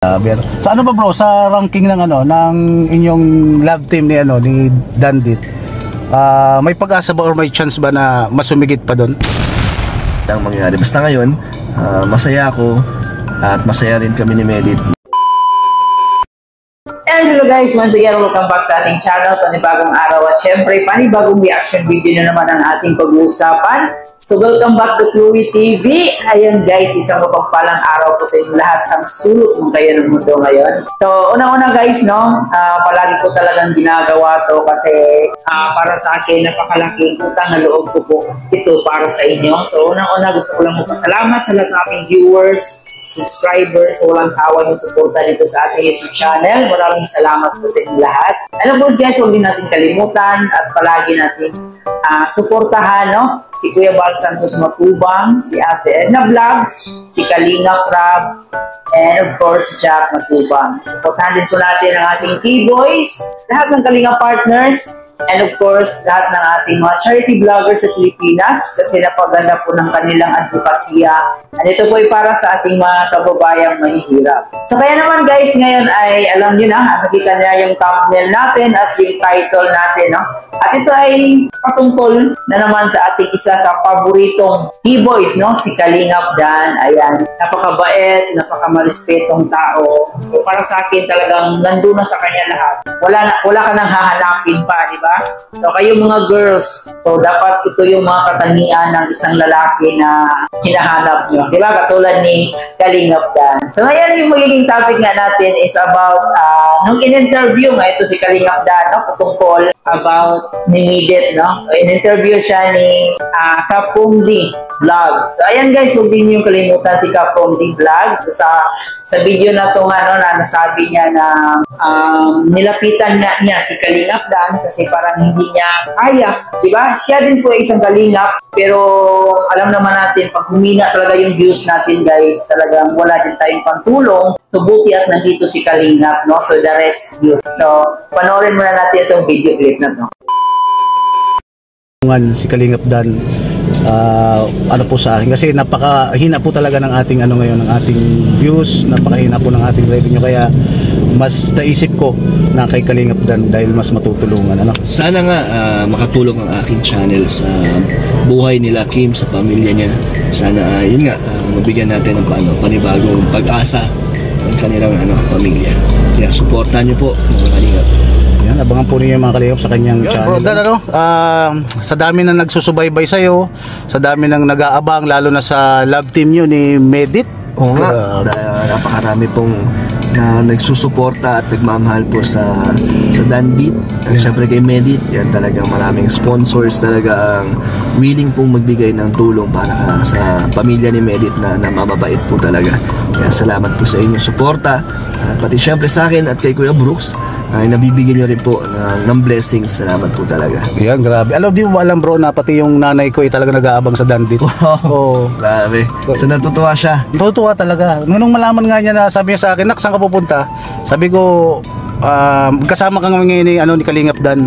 Sa ano ba bro, sa ranking ng ano ng inyong love team ni ano ni Dandit, may pag-asa ba or may chance ba na mas sumigit pa doon? Ang mangyari basta ngayon, masaya ako at masaya rin kami ni Medit. And hello guys, once again, welcome back sa ating channel, panibagong araw at syempre panibagong reaction video na naman ang ating pag-uusapan. So welcome back to Chloe TV. Ayan guys, isang mapagpalang araw po sa inyo lahat sa sulok ng kayo ng mundo ngayon. So unang-una guys, no, palagi ko talagang ginagawa to kasi para sa akin napakalaking utang na loob ko po ito para sa inyo. So unang-una gusto ko lang magpasalamat sa lahat ng ating viewers, subscribers, walang sawa yung suporta dito sa ating YouTube channel. Maraming salamat po sa inyo lahat. And of course guys, huwag din natin kalimutan at palagi natin suportahan, no? Si Kuya Bal Santos Matubang, si Ate Edna Vlogs, si Kalinga Prab, and of course Jack Matubang. Suportahan din po natin ang ating K-Boys, lahat ng Kalinga partners, and of course, lahat ng ating mga charity vloggers sa Pilipinas kasi napaganda po ng kanilang advokasya. At ito po ay para sa ating mga kababayang mahihirap. So kaya naman guys, ngayon ay alam nyo na, nakikita niya yung thumbnail natin at yung title natin. No? At ito ay patungkol na naman sa ating isa sa paboritong T-Boys, no? Si Kalingap Dan. Ayan, napakabait, napakamarespetong tao. So para sa akin talagang nandun na sa kanya lahat. Wala ka nang hahanapin pa, di ba? So kayo mga girls, so dapat ito yung mga katangian ng isang lalaki na hinahanap nyo. Diba? Katulad ni Kalingap Dan. So ngayon yung magiging topic nga natin is about nung in-interview nga ito si Kalingap Dan, no? Patungkol about ni Midit, no? So in-interview siya ni Kapungdi Vlog. So ayan guys, huwag din yung kalimutan si Kapungdi Vlog. So sa video na ito nga, no, na nasabi niya na nilapitan niya si Kalingap Dan kasi parang hindi niya kaya, di ba? Siya din po ay isang kalingap, pero alam naman natin, pag humina talaga yung views natin guys, talagang wala din tayong pantulong. So buti at nandito si Kalingap, no, to the rescue. So panoorin muna natin itong video clip na to. Si Kalingap Dan, ano po sa akin kasi napakahina po talaga ng ating ano ngayon, ng ating views, napakahina po ng ating revenue, kaya mas naisip ko na kay Kalingap Dan dahil mas matutulungan, ano. Sana nga makatulong ang aking channel sa buhay nila Kim, sa pamilya niya. Sana yun nga, mabigyan natin ng panibagong pag-asa ng kanilang pamilya. Kaya supportan niyo po mga Kalingap. Yan, abangan po niyo yung mga Kalingap sa kanyang channel. Bro, Dan, sa dami na nagsusubaybay sa'yo, sa dami nang nag-aabang, lalo na sa love team nyo ni Medit. Oo nga, napakarami pong na nagsusuporta at nagmamahal po sa Dandit at syempre kay Medit. Yan, talagang maraming sponsors talaga ang willing pong magbigay ng tulong para sa pamilya ni Medit na mababait po talaga. Kaya salamat po sa inyong suporta, pati syempre sa akin at kay Kuya Brooks ay nabibigyan nyo rin po ng blessings. Salamat po talaga. Yan, grabe. Di mo alam bro na pati yung nanay ko ay talaga nag-aabang sa Dandit. Oh, grabe. So natutuwa siya. Natutuwa talaga. Nung malaman nga niya na, sabi niya sa akin, nak, saan ka pupunta? Sabi ko, kasama ka ngayon ni Kalingap Dan.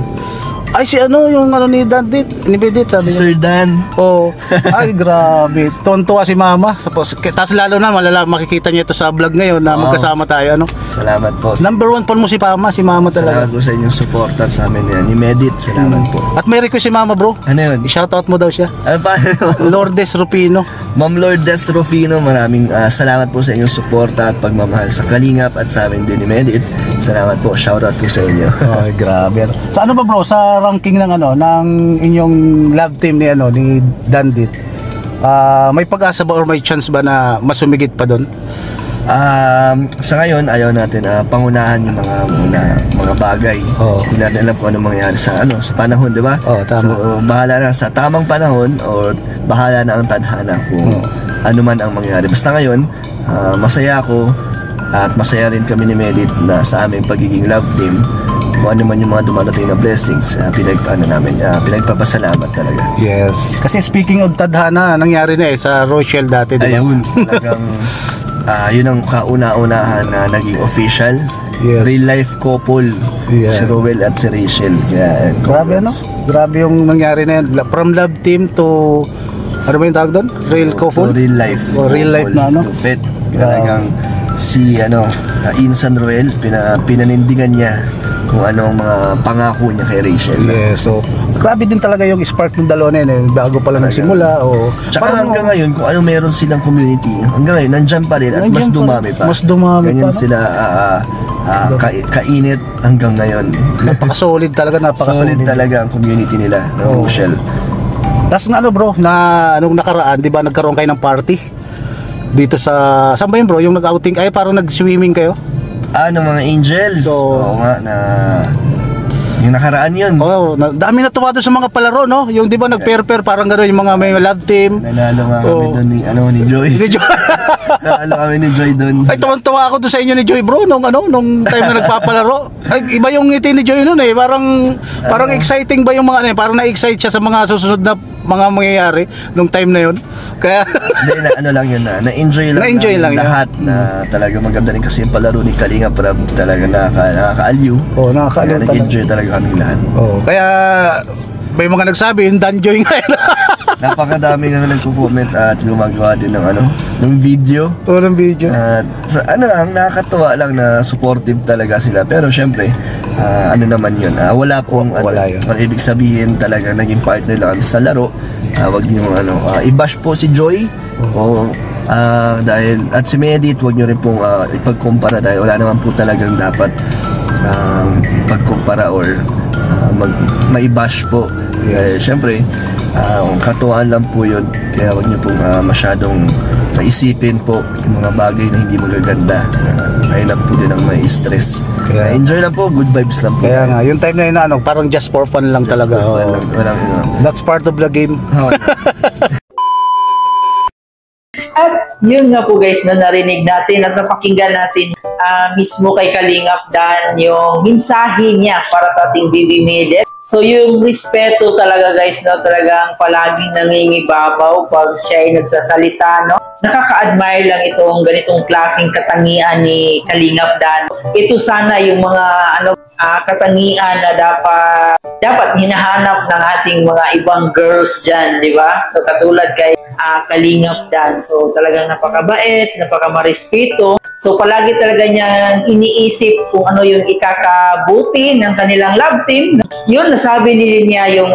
Ay, si yung ni Dandit, ni Medit, sabi niya. Sir Dan. Oh, ay grabe. Tontuwa si mama. Tapos lalo na makikita niya ito sa vlog ngayon na magkasama tayo, ano. Salamat po. Number 1 po mo si mama talaga. Salamat po sa inyong suporta sa amin yan, ni Medit. Salamat po. At may request si mama bro. Ano yun? I-shoutout mo daw siya. Ano pa? Lourdes Rufino. Ma'am Lourdes Rufino, maraming salamat po sa inyong suporta at pagmamahal sa Kalingap at sa amin din ni Medit. Salamat po. Shoutout po sa inyo. Ay, grabe. Sa ano ba bro, sa ranking ng ng inyong love team ni ni Dandit, may pag-asa ba or may chance ba na mas sumigit pa doon? Sa ngayon ayaw natin pangunahan yung mga bagay. Hindi natin alam kung ano mangyayari sa panahon, di ba? Tama. So bahala na sa tamang panahon, or bahala na ang tadhana kung ano man ang mangyayari. Basta ngayon, masaya ako at masaya rin kami ni Medit na sa aming pagiging love team. Kung ano man yung mga dumadating na blessings, pinagpapasalamat talaga. Yes. Kasi speaking of tadhana, nangyari na sa Rochelle dati, diba? Ayun, talagang yun ang kauna-unahan na naging official. Yes. Real life couple, si Roel at si Rachel. Kaya, grabe grabe yung nangyari na yan. From love team to, ano ba yung tawag doon? Real couple? Real life. Real life na Lupit. Talagang si Insan Roel, pinanindigan niya kung ano ang mga pangako niya kay Rachel. Yeah, so grabe din talaga yung spark ng dalawa na yun, bago pa lang nagsimula. Tsaka hanggang ngayon, kung ano meron silang community, hanggang ngayon, nandyan pa rin at mas dumami pa. Mas dumami ganyan pa. Sila kainit hanggang ngayon. Napaka-solid talaga, Solid talaga ang community nila ng Rochelle. Tapos bro, nung nakaraan, di ba nagkaroon kayo ng party? Dito saan ba yun bro? Yung nag-outing, parang nag-swimming kayo? Ng mga Angels. Oo nga, yung nakaraan yun. Dami natuwa doon sa mga palaro, no? Yung di ba nag-pair-pair, parang gano'n, yung mga may love team. Nanalo nga kami doon ni Joy. Nanalo kami ni Joy doon. Ay, tuwang-tuwa ako doon sa inyo ni Joy bro, nung time na nagpapalaro. Ay, iba yung ngiti ni Joy noon parang exciting ba yung mga parang na-excite siya sa mga susunod na mga mangyayari nung time na yun. Kaya hindi lang yun na-enjoy lang lahat na talaga maganda rin kasi yung palaro ni Kalinga Prab talaga nakakaaliw. Nakakaaliw talaga. Nag-enjoy talaga kami lahat. Kaya may mga nagsabi yung Danjoy nga yun. Napakadami nga nagko-comment at gumagawa din ng video. Ng video. At nakakatuwa lang na supportive talaga sila. Pero syempre, naman yun. Wala pong yun. Ibig sabihin talaga naging partner lang kami sa laro. Wag niyo i-bash po si Joy. Dahil at si Medit, wag niyo rin pong ipagkumpara dahil wala naman po talagang dapat ipagkumpara or maibash po. Siyempre, katuwaan lang po yun. Kaya huwag niyo pong masyadong maisipin po yung mga bagay na hindi magaganda. Kaya lang po din ang may stress. Kaya enjoy lang po, good vibes lang po. Kaya nga, yung time na yun parang just for fun lang talaga. That's part of the game. At yun nga po guys na narinig natin at napakinggan natin mismo kay Kalingap Dan yung mensahe niya para sa ating Bibi Medet. So yung respeto talaga guys, talagang palaging nangingibabaw pag siya ay nagsasalita, no? Nakaka-admire lang itong ganitong klaseng katangian ni Kalingap Dan. Ito sana yung mga katangian na dapat hinahanap ng ating mga ibang girls dyan, di ba? So katulad kay Kalingap Dan. So talagang napakabait, napakamarespeto. So palagi talaga niyang iniisip kung ano yung ikakabuti ng kanilang love team. Yun, nasabi niya yung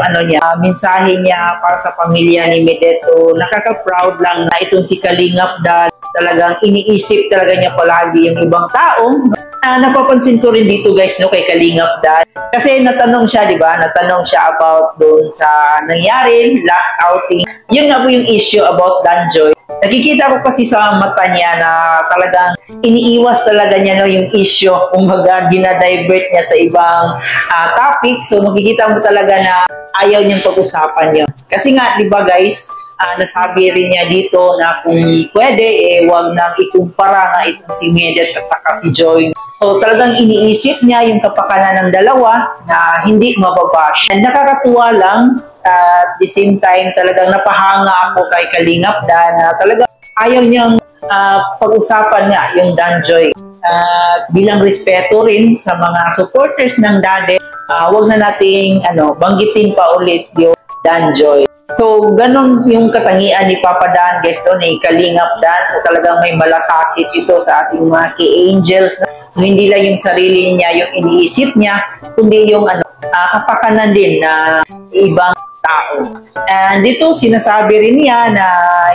mensahe niya para sa pamilya ni Medet. So nakaka-proud lang na itong si Kalingap Dan, talagang iniisip talaga niya palagi yung ibang tao. Napapansin ko rin dito guys, no, kay Kalingap Dan. Kasi natanong siya, di ba? Natanong siya about doon sa nangyari, last outing. Yun nga po yung issue about Danjoy. Nakikita ko kasi sa mata niya na talagang iniiwas talaga niya, no, yung issue. Kumbaga, dinadivert niya sa ibang topic. So makikita mo talaga na ayaw niyang pag-usapan niya. Kasi nga, di ba guys, nasabi rin niya dito na kung pwede, wag nang ikumpara nga itong si Medet at saka si Joy. So talagang iniisip niya yung kapakanan ng dalawa na hindi mababash. And nakakatuwa lang, at the same time talagang napahanga ako kay Kalingap Dan na talagang ayaw niyang pag-usapan nga yung Danjoy. Bilang respeto rin sa mga supporters ng Dade, wag na nating banggitin pa ulit yung Danjoy. So, ganun yung katangian ni Papa Dan, guys, ni Kalingap Dan. So, talagang may malasakit ito sa ating mga K-Angels. So, hindi lang yung sarili niya yung iniisip niya, kundi yung kapakanan din na ibang tao. And dito, sinasabi rin niya na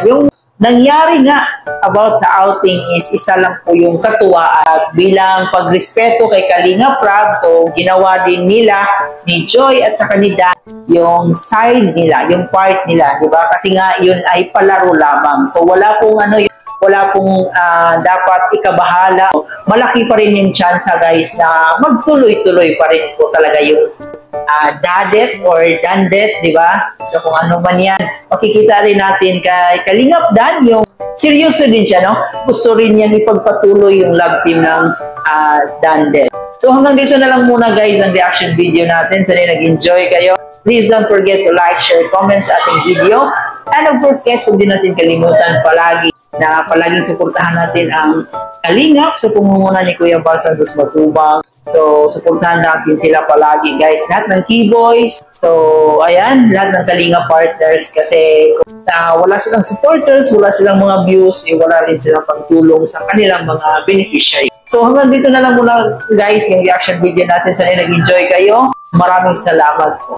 yung nangyari nga about sa outing is isa lang po yung katuwa at bilang pagrespeto kay Kalinga Prab, so ginawa din nila ni Joy at saka ni Dan yung side nila, yung part nila, di ba? Kasi nga yun ay palaro lamang. So wala pong dapat ikabahala. Malaki pa rin yung chance guys na magtuloy-tuloy pa rin po talaga yung dadet or dandet, di ba? So kung ano man yan, makikita rin natin kay Kalingap Dan yung seryoso din siya, no? Gusto rin niyang ipagpatuloy yung love team ng dandet. So hanggang dito na lang muna guys ang reaction video natin. Sana nag-enjoy kayo. Please don't forget to like, share, comment sa ating video. And of course guys, kung di natin kalimutan palagi na palaging suportahan natin ang Kalingap sa pumumunan ni Kuya Val Santos Matubang. So, suportahan natin sila palagi guys. Lahat ng Keyboys. So, ayan, lahat ng Kalingap partners kasi kung wala silang supporters, wala silang mga views, wala rin silang pagtulong sa kanilang mga beneficiary. So, hanggang dito na lang muna guys yung reaction video natin. Sana nag-enjoy kayo. Maraming salamat po.